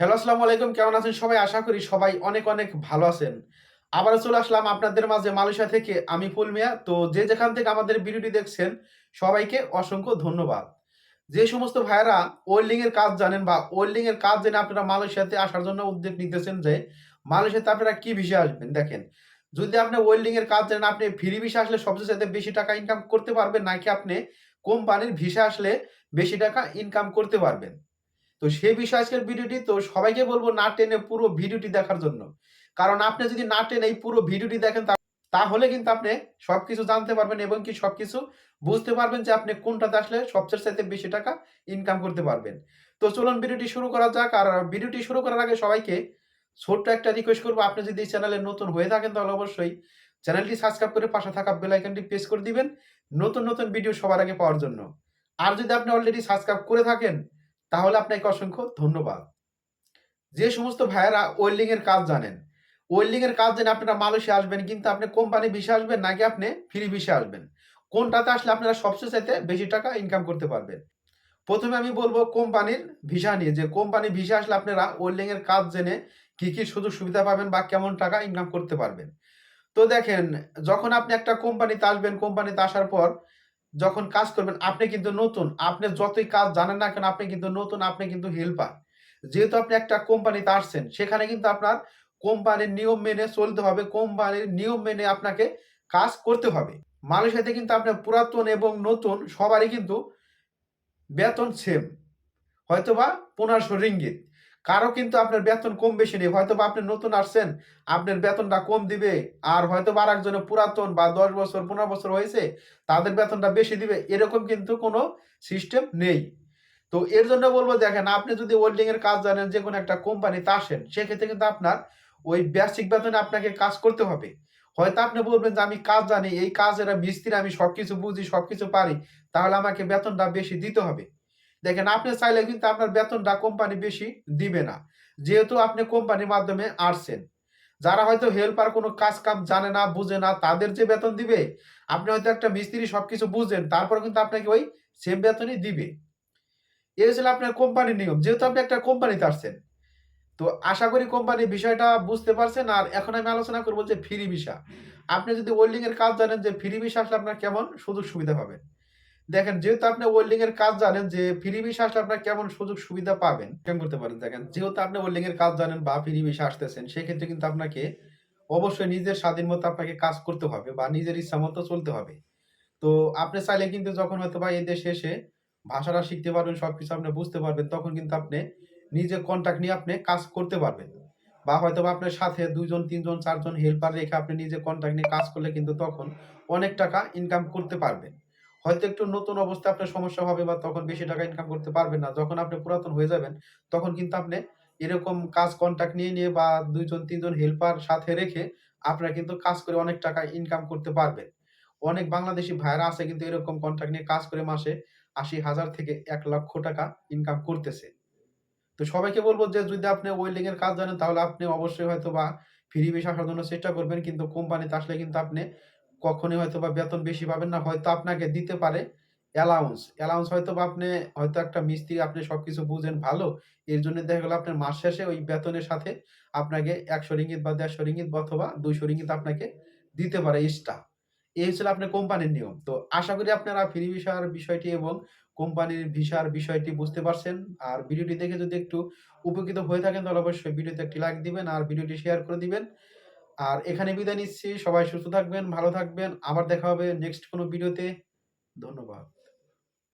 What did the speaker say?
Hello, আসসালামু আলাইকুম। কেমন আছেন সবাই? আশা করি সবাই অনেক অনেক ভালো আছেন। আবারও চলে আসলাম আপনাদের মাঝে মালয়েশিয়া থেকে আমি ফুলমিয়া। তো যে যেখান থেকে আমাদের ভিডিওটি দেখছেন সবাইকে অসংখ্য ধন্যবাদ। যে সমস্ত ভাইয়েরা ওয়েল্ডিং এর কাজ জানেন বা ওয়েল্ডিং এর কাজ জেনে আপনারা মালয়েশিয়াতে আসার জন্য উদ্যোগ নিতেছেন যে মালয়েশিয়াতে আপনারা কি ভিসায় আসবেন? দেখেন, যদি আপনি ওয়েল্ডিং এর কাজ জানেন আপনি ফ্রি ভিসা আসলে সবচেয়ে চাইতে বেশি টাকা ইনকাম করতে পারবেন নাকি আপনি কোম্পানির ভিসা আসলে বেশি টাকা ইনকাম করতে পারবেন? তো সেই বিষয়ে আজকের ভিডিওটি। তো সবাইকে বলবো না টেনে পুরো ভিডিওটি দেখার জন্য। কারণ আপনি যদি না টেনে এই পুরো ভিডিওটি দেখেন তাহলে কিন্তু আপনি সবকিছু জানতে পারবেন এবং কি সবকিছু বুঝতে পারবেন যে আপনি কোনটাতে আসলে সবচেয়ে চাইতে বেশি টাকা ইনকাম করতে পারবেন। তো চলুন ভিডিওটি শুরু করা যাক। আর ভিডিওটি শুরু করার আগে সবাইকে ছোট্ট একটা রিকোয়েস্ট করবো, আপনি যদি এই চ্যানেলে নতুন হয়ে থাকেন তাহলে অবশ্যই চ্যানেলটি সাবস্ক্রাইব করে পাশে থাকা বেল আইকনটি প্রেস করে দিবেন নতুন নতুন ভিডিও সবার আগে পাওয়ার জন্য। আর যদি আপনি অলরেডি সাবস্ক্রাইব করে থাকেন তাহলে আপনাকে অসংখ্য ধন্যবাদ। যে সমস্ত ভাইয়েরা ওয়েল্ডিং এর কাজ জানেন, ওয়েল্ডিং এর কাজ জেনে আপনারা মালয়েশিয়া আসবেন, কিন্তু আপনি কোম্পানি ভিসা আসবেন নাকি আপনি ফ্রি ভিসা আসবেন? কোনটাতে আসলে আপনারা সবচেয়ে চাইতে বেশি টাকা ইনকাম করতে পারবেন? প্রথমে আমি বলবো কোম্পানির ভিসা নিয়ে, যে কোম্পানি ভিসা আসলে আপনারা ওয়েল্ডিং এর কাজ জেনে কি কি সুযোগ সুবিধা পাবেন বা কেমন টাকা ইনকাম করতে পারবেন। তো দেখেন, যখন আপনি একটা কোম্পানিতে আসবেন, কোম্পানিতে আসার পর যখন কাজ করবেন আপনি কিন্তু নতুন। আপনি যতই কাজ জানেন না কেন আপনি কিন্তু নতুন, আপনি কিন্তু হেল্পার। যেহেতু আপনি একটা কোম্পানিতে আসছেন সেখানে কিন্তু আপনার কোম্পানির নিয়ম মেনে চলতে হবে। কোম্পানির নিয়ম মেনে আপনাকে কাজ করতে হবে। মালয়েশিয়াতে কিন্তু আপনার পুরাতন এবং নতুন সবারই কিন্তু বেতন সেম। হয়তোবা ১৫০০ রিঙ্গিত। কারো কিন্তু আপনার বেতন কম বেশি নেই। হয়তোবা আপনি নতুন আসছেন, আপনার বেতনটা কম দিবে। আর হয়তোবা আরেকজনের পুরাতন বা ১০ বছর ১৫ বছর হয়েছে, তাদের বেতনটা বেশি দিবে। এরকম কিন্তু কোনো সিস্টেম নেই। তো এর জন্য বলব, দেখেন, আপনি যদি ওয়েল্ডিং এর কাজ জানেন, যেকোনো একটা কোম্পানিতে আসেন, সেক্ষেত্রে কিন্তু আপনার ওই বেসিক বেতনে আপনাকে কাজ করতে হবে। হয়তো আপনি বলবেন যে আমি কাজ জানি, এই কাজের মিস্ত্রি, আমি সবকিছু বুঝি, সবকিছু পারি, তাহলে আমাকে বেতনটা বেশি দিতে হবে। দেখেন, আপনি চাইলে কিন্তু আপনার বেতনটা কোম্পানি বেশি দিবে না। যেহেতু আপনি কোম্পানির মাধ্যমে আসছেন। যারা হয়তো হেল্পার কোনো কাজ কাম জানে না, বুঝে না, তাদের যে বেতন দিবে, আপনি হয়তো একটা মিস্ত্রি সবকিছু বুঝেন, তারপরেও কিন্তু আপনাকে ওই সেম বেতনই দিবে। এই হচ্ছে আপনার কোম্পানির নিয়ম। যেহেতু আপনি একটা কোম্পানিতে আসছেন। তো আশা করি কোম্পানির বিষয়টা বুঝতে পারছেন। আর এখন আমি আলোচনা করব যে ফ্রি ভিসা। আপনি যদি ওয়েল্ডিং এর কাজ জানেন যে ফ্রি ভিসা আসলে আপনার কেমন সুযোগ সুবিধা পাবেন। দেখেন, যেহেতু আপনি ওয়েল্ডিং এর কাজ জানেন যে ফ্রি ভিসা আসলে আপনার কেমন সুযোগ সুবিধা পাবেন, কেমন করতে পারেন। দেখেন, যেহেতু আপনি ওয়েল্ডিং এর কাজ জানেন বা ফ্রি ভিসা আসতেছেন, সেক্ষেত্রে কিন্তু আপনাকে অবশ্যই নিজের স্বাধীন মতো আপনাকে কাজ করতে হবে বা নিজের ইচ্ছা মতো চলতে হবে। তো আপনি চাইলে কিন্তু যখন হয়তোবা এই দেশে এসে ভাষাটা শিখতে পারবেন, সবকিছু আপনি বুঝতে পারবেন, তখন কিন্তু আপনি নিজে কন্ট্রাক্ট নিয়ে আপনি কাজ করতে পারবেন। বা হয়তোবা আপনার সাথে ২ জন, ৩ জন, ৪ জন হেল্পার রেখে আপনি নিজে কন্ট্রাক্ট নিয়ে কাজ করলে কিন্তু তখন অনেক টাকা ইনকাম করতে পারবেন। হয়তো একটু নতুন অবস্থায় আপনার সমস্যা হবে বা তখন বেশি টাকা ইনকাম করতে পারবেন না। যখন আপনি পুরাতন হয়ে যাবেন, তখন কিন্তু আপনি এরকম কাজ কন্ট্রাক্ট নিয়ে বা ২ জন, ৩ জন হেল্পার সাথে রেখে আপনারা কিন্তু কাজ করে অনেক টাকা ইনকাম করতে পারবেন। অনেক বাংলাদেশী ভাইয়েরা আছে কিন্তু এরকম কন্ট্রাক্ট নিয়ে কাজ করে মাসে ৮০,০০০ থেকে ১,০০,০০০ টাকা ইনকাম করতেছে। তো সবাইকে বলব যে যদি আপনি ওয়েল্ডিং এর কাজ জানেন তাহলে আপনি অবশ্যই হয়তোবা ফ্রি বেশি আসার জন্য চেষ্টা করবেন। কিন্তু কোম্পানিতে আসলে কিন্তু আপনি কখনোই হয়তোবা বেতন বেশি পাবেন না। হয়তো আপনাকে দিতে পারে অ্যালাউন্স। অ্যালাউন্স হয়তোবা আপনি হয়তো একটা মিস্ত্রি, আপনি সবকিছু বুঝেন ভালো। এর জন্য দেখা গেল আপনার মাস শেষে ওই বেতনের সাথে আপনাকে ৳১০০ বা ৳১৫০ অথবা ৳২০০ আপনাকে দিতে পারে এক্সট্রা। এই হচ্ছে আপনার কোম্পানির নিয়ম। তো আশা করি আপনারা ফ্রি ভিসার বিষয়টি এবং কোম্পানির ভিসার বিষয়টি বুঝতে পারছেন। আর ভিডিওটি দেখে যদি একটু উপকৃত হয়ে থাকেন তাহলে অবশ্যই ভিডিওতে একটি লাইক দিবেন আর ভিডিওটি শেয়ার করে দিবেন। আর এখানে বিদায় নিচ্ছি। সবাই সুস্থ থাকবেন, ভালো থাকবেন। আবার দেখা হবে নেক্সট কোনো ভিডিওতে। ধন্যবাদ।